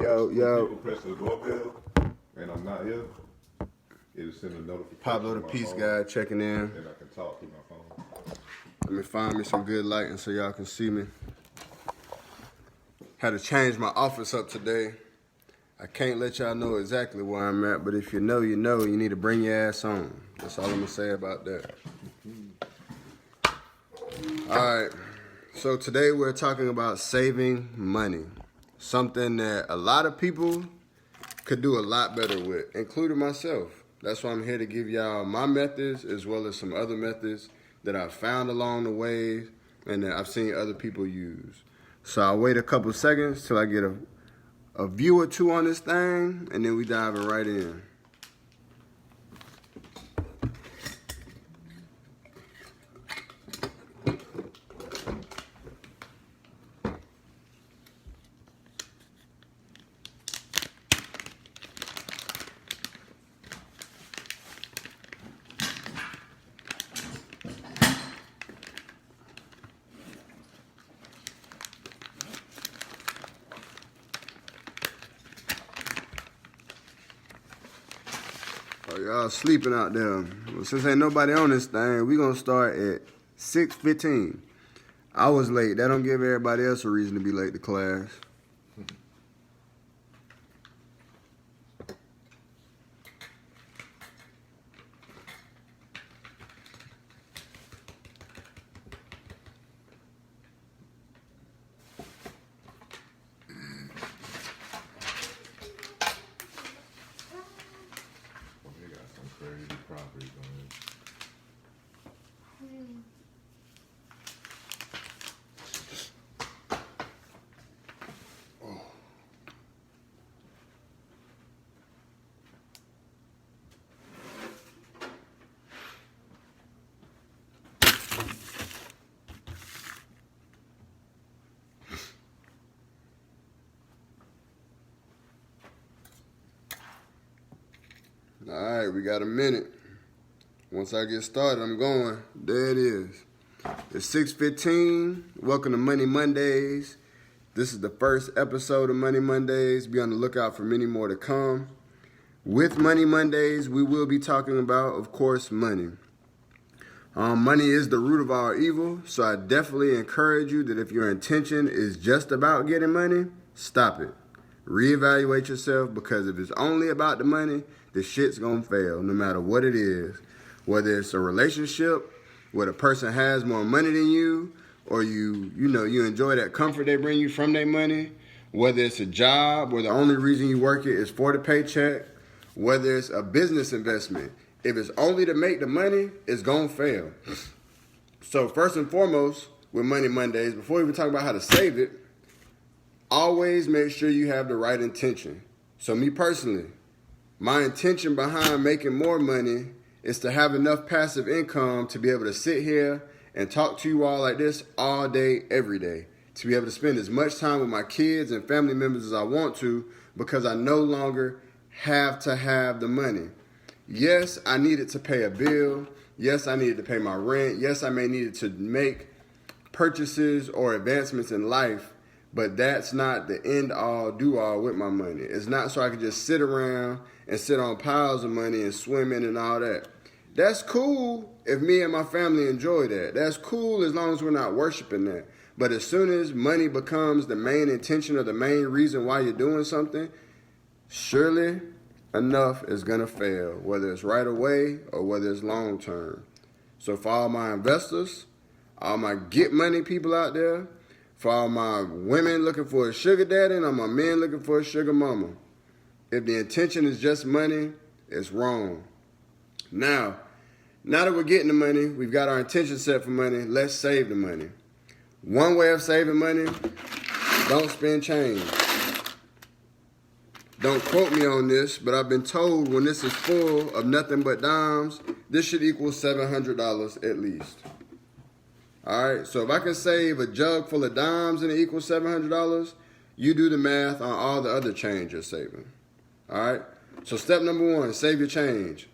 Yo. People press the doorbell and I'm not here, it'll send a notification. Pablo the Peace Guy checking in. And I can talk through my phone. Let me find me some good lighting so y'all can see me. Had to change my office up today. I can't let y'all know exactly where I'm at, but if you know, you know. You need to bring your ass on. That's all I'm gonna say about that. All right. So today we're talking about saving money. Something that a lot of people could do a lot better with, including myself. That's why I'm here to give y'all my methods as well as some other methods that I've found along the way and that I've seen other people use. So I'll wait a couple seconds till I get a view or two on this thing, and then we diving right in. Oh, y'all sleeping out there. Well, since ain't nobody on this thing, we gonna start at 6:15. I was late. That don't give everybody else a reason to be late to class. Crazy properties on it. All right, we got a minute. Once I get started, I'm going. There it is. It's 6:15. Welcome to Money Mondays. This is the first episode of Money Mondays. Be on the lookout for many more to come. With Money Mondays, we will be talking about, of course, money. Money is the root of all evil, so I definitely encourage you that if your intention is just about getting money, stop it. Reevaluate yourself, because if it's only about the money, the shit's gonna fail no matter what it is. Whether it's a relationship where the person has more money than you, or you enjoy that comfort they bring you from their money. Whether it's a job where the only reason you work it is for the paycheck. Whether it's a business investment. If it's only to make the money, it's gonna fail. So first and foremost, with Money Mondays, before we even talk about how to save it, always make sure you have the right intention. So me personally, my intention behind making more money is to have enough passive income to be able to sit here and talk to you all like this all day, every day. To be able to spend as much time with my kids and family members as I want to, because I no longer have to have the money. Yes, I needed to pay a bill. Yes, I needed to pay my rent. Yes, I may needed to make purchases or advancements in life. But that's not the end all do all with my money. It's not so I can just sit around and sit on piles of money and swim in and all that. That's cool if me and my family enjoy that. That's cool as long as we're not worshiping that. But as soon as money becomes the main intention or the main reason why you're doing something, surely enough is going to fail, whether it's right away or whether it's long term. So for all my investors, all my get money people out there, for all my women looking for a sugar daddy and all my men looking for a sugar mama, if the intention is just money, it's wrong. Now that we're getting the money, we've got our intention set for money, let's save the money. One way of saving money, don't spend change. Don't quote me on this, but I've been told when this is full of nothing but dimes, this should equal $700 at least. All right, so if I can save a jug full of dimes and it equals $700, you do the math on all the other change you're saving. All right, so step number one, save your change.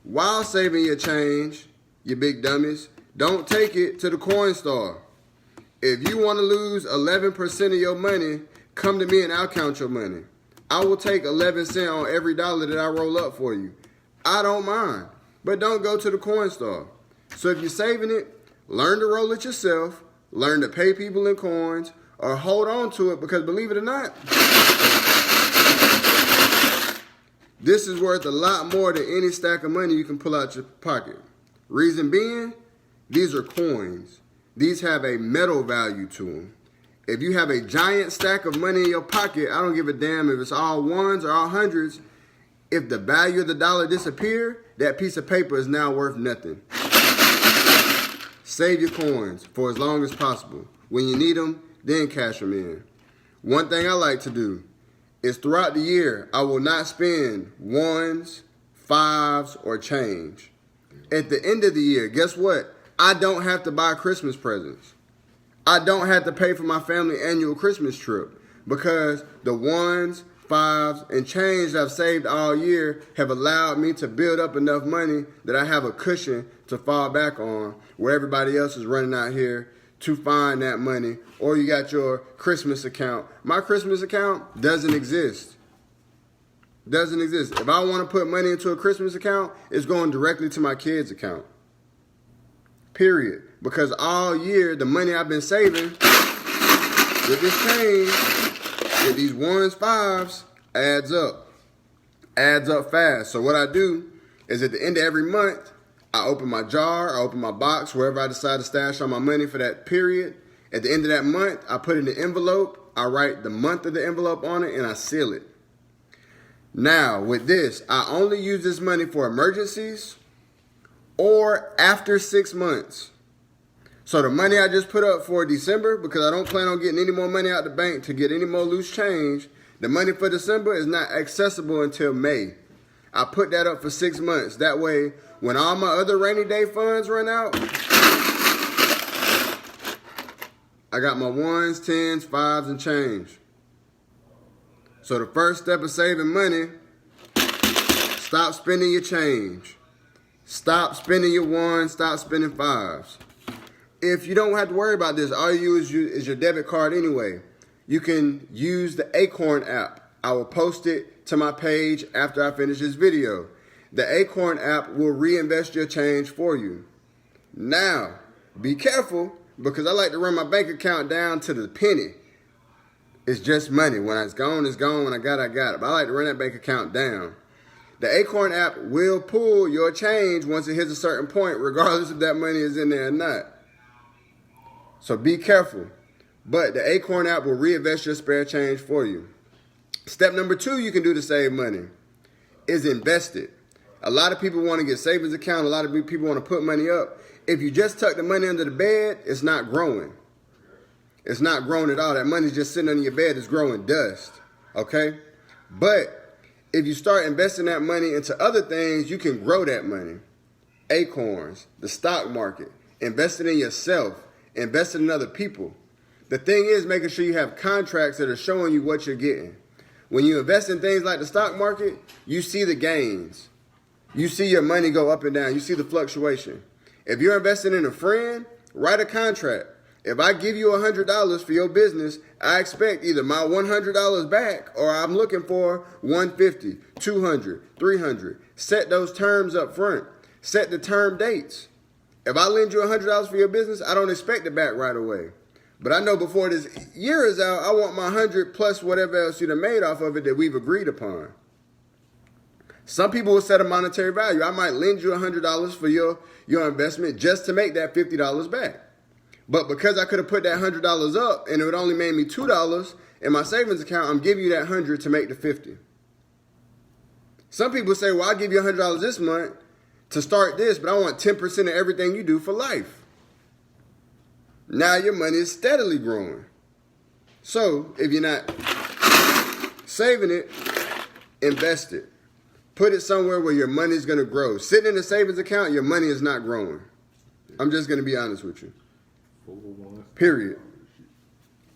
While saving your change, you big dummies, don't take it to the coin store. If you want to lose 11% of your money, come to me and I'll count your money. I will take 11 cents on every dollar that I roll up for you. I don't mind. But don't go to the coin store. So if you're saving it, learn to roll it yourself, learn to pay people in coins, or hold on to it, because believe it or not, this is worth a lot more than any stack of money you can pull out your pocket. Reason being, these are coins. These have a metal value to them. If you have a giant stack of money in your pocket, I don't give a damn if it's all ones or all hundreds. If the value of the dollar disappears, that piece of paper is now worth nothing. Save your coins for as long as possible. When you need them, then cash them in. One thing I like to do is throughout the year, I will not spend ones, fives, or change. At the end of the year, guess what? I don't have to buy Christmas presents. I don't have to pay for my family annual Christmas trip, because the ones, fives, and change that I've saved all year have allowed me to build up enough money that I have a cushion to fall back on, where everybody else is running out here to find that money. Or you got your Christmas account. My Christmas account doesn't exist. Doesn't exist. If I want to put money into a Christmas account, it's going directly to my kids' account. Period. Because all year, the money I've been saving with this change, with these ones, fives, adds up. Adds up fast. So what I do is at the end of every month, I open my jar, I open my box, wherever I decide to stash all my money for that period. At the end of that month, I put it in the envelope, I write the month of the envelope on it, and I seal it. Now, with this, I only use this money for emergencies or after 6 months. So the money I just put up for December, because I don't plan on getting any more money out the bank to get any more loose change, the money for December is not accessible until May. I put that up for 6 months. That way, when all my other rainy day funds run out, I got my ones, tens, fives, and change. So the first step of saving money, stop spending your change. Stop spending your ones, stop spending fives. If you don't have to worry about this, all you use is your debit card anyway. You can use the Acorn app. I will post it to my page after I finish this video. The Acorn app will reinvest your change for you. Now, be careful, because I like to run my bank account down to the penny. It's just money. When it's gone, it's gone. When I got it, But I like to run that bank account down. The Acorn app will pull your change once it hits a certain point, regardless if that money is in there or not. So be careful. But the Acorn app will reinvest your spare change for you. Step number 2 you can do to save money is invest it. A lot of people want to get savings account. A lot of people want to put money up. If you just tuck the money under the bed, it's not growing. It's not growing at all. That money's just sitting under your bed. It's growing dust. Okay? But if you start investing that money into other things, you can grow that money. Acorns, the stock market, investing in yourself, investing in other people. The thing is making sure you have contracts that are showing you what you're getting. When you invest in things like the stock market, you see the gains. You see your money go up and down. You see the fluctuation. If you're investing in a friend, write a contract. If I give you $100 for your business, I expect either my $100 back or I'm looking for $150, $200, $300. Set those terms up front. Set the term dates. If I lend you $100 for your business, I don't expect it back right away. But I know before this year is out, I want my 100 plus whatever else you'd have made off of it that we've agreed upon. Some people will set a monetary value. I might lend you $100 for your investment just to make that $50 back. But because I could have put that $100 up and it would only made me $2 in my savings account, I'm giving you that $100 to make the $50. Some people say, well, I'll give you $100 this month to start this, but I want 10% of everything you do for life. Now your money is steadily growing. So if you're not saving it, invest it. Put it somewhere where your money is going to grow. Sitting in a savings account, your money is not growing. I'm just going to be honest with you. Period.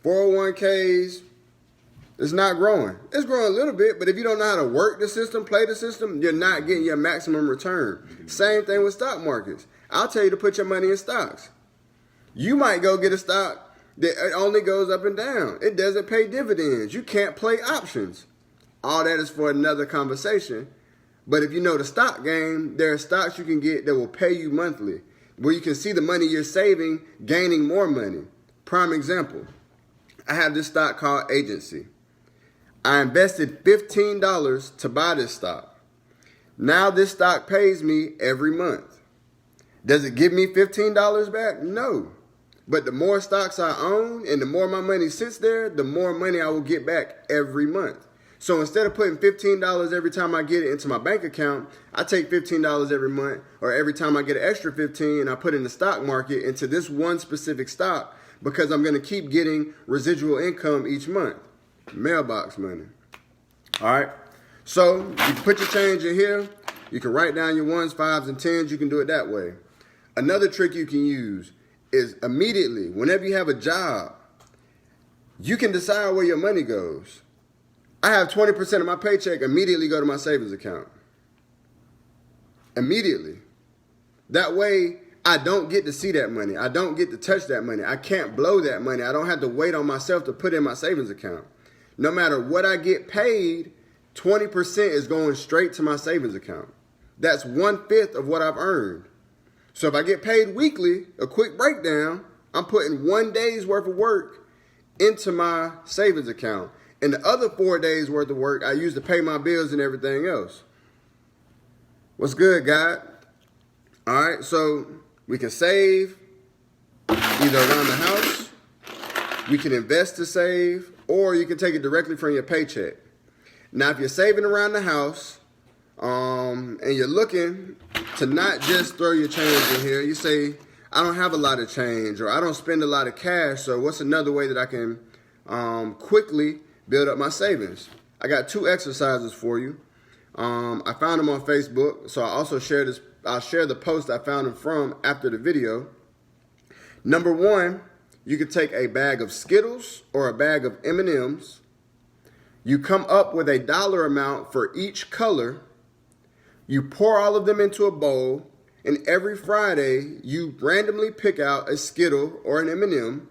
401ks, it's not growing. It's growing a little bit, but if you don't know how to work the system, play the system, you're not getting your maximum return. Same thing with stock markets. I'll tell you to put your money in stocks. You might go get a stock that only goes up and down. It doesn't pay dividends. You can't play options. All that is for another conversation. But if you know the stock game, there are stocks you can get that will pay you monthly, where you can see the money you're saving gaining more money. Prime example, I have this stock called Agency. I invested $15 to buy this stock. Now this stock pays me every month. Does it give me $15 back? No. But the more stocks I own and the more my money sits there, the more money I will get back every month. So instead of putting $15 every time I get it into my bank account, I take $15 every month, or every time I get an extra $15 and I put in the stock market into this one specific stock, because I'm going to keep getting residual income each month. Mailbox money. All right. So you can put your change in here. You can write down your 1s, 5s, and 10s. You can do it that way. Another trick you can use is immediately, whenever you have a job, you can decide where your money goes. I have 20% of my paycheck immediately go to my savings account. Immediately. That way, I don't get to see that money. I don't get to touch that money. I can't blow that money. I don't have to wait on myself to put in my savings account. No matter what I get paid, 20% is going straight to my savings account. That's 1/5 of what I've earned. So if I get paid weekly, a quick breakdown, I'm putting 1 day's worth of work into my savings account. And the other 4 days worth of work I use to pay my bills and everything else. What's good, God? All right, so we can save either around the house, we can invest to save, or you can take it directly from your paycheck. Now, if you're saving around the house, and you're looking to not just throw your change in here, you say, I don't have a lot of change, or I don't spend a lot of cash, so what's another way that I can quickly build up my savings? I got 2 exercises for you. I found them on Facebook, so I'll share the post I found them from after the video. Number 1, you can take a bag of Skittles or a bag of M&Ms. You come up with a dollar amount for each color. You pour all of them into a bowl, and every Friday you randomly pick out a Skittle or an M&M,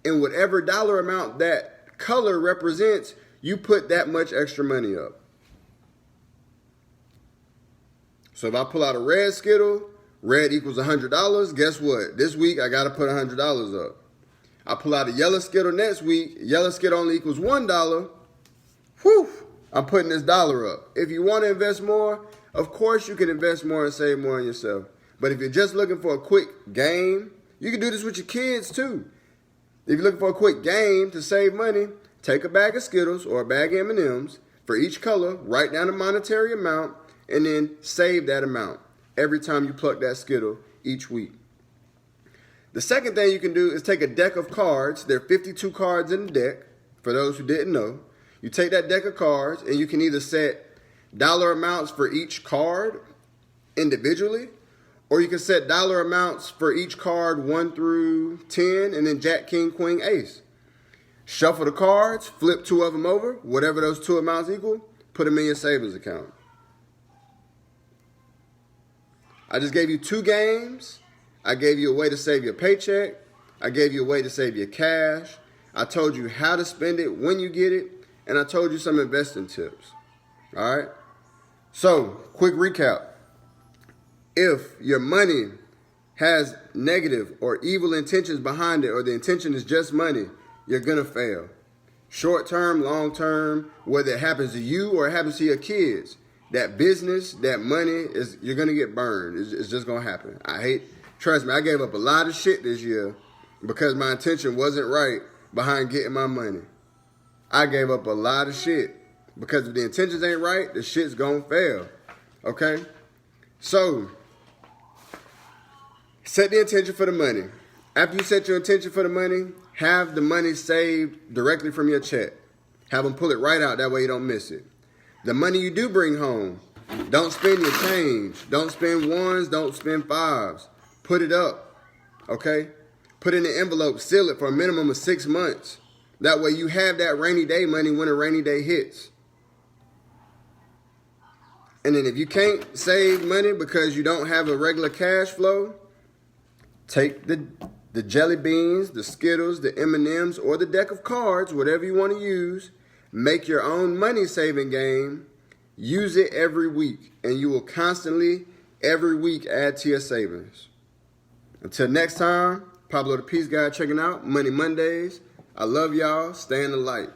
and whatever dollar amount that color represents, you put that much extra money up. So if I pull out a red Skittle, red equals $100. Guess what? This week I got to put $100 up. I pull out a yellow Skittle next week. Yellow Skittle only equals $1. Whew! I'm putting this dollar up. If you want to invest more, of course you can invest more and save more on yourself. But if you're just looking for a quick game, you can do this with your kids too. If you're looking for a quick game to save money, take a bag of Skittles or a bag of M&Ms for each color, write down a monetary amount, and then save that amount every time you pluck that Skittle each week. The second thing you can do is take a deck of cards. There are 52 cards in the deck, for those who didn't know. You take that deck of cards, and you can either set dollar amounts for each card individually, or you can set dollar amounts for each card 1 through 10, and then Jack, King, Queen, Ace. Shuffle the cards, flip 2 of them over, whatever those 2 amounts equal, put them in your savings account. I just gave you 2 games. I gave you a way to save your paycheck. I gave you a way to save your cash. I told you how to spend it when you get it. And I told you some investing tips. All right? So, quick recap. If your money has negative or evil intentions behind it, or the intention is just money, you're going to fail. Short term, long term, whether it happens to you or it happens to your kids, that business, that money, you're going to get burned. It's just going to happen. Trust me, I gave up a lot of shit this year because my intention wasn't right behind getting my money. I gave up a lot of shit because if the intentions ain't right, the shit's going to fail. Okay? So, set the intention for the money. After you set your intention for the money, have the money saved directly from your check. Have them pull it right out. That way you don't miss it. The money you do bring home, don't spend your change. Don't spend 1s. Don't spend 5s. Put it up. Okay? Put it in an envelope. Seal it for a minimum of 6 months. That way you have that rainy day money when a rainy day hits. And then if you can't save money because you don't have a regular cash flow, take the jelly beans, the Skittles, the M&Ms, or the deck of cards, whatever you want to use. Make your own money saving game. Use it every week, and you will constantly, every week, add to your savings. Until next time, Pablo the Peace Guy checking out Money Mondays. I love y'all. Stay in the light.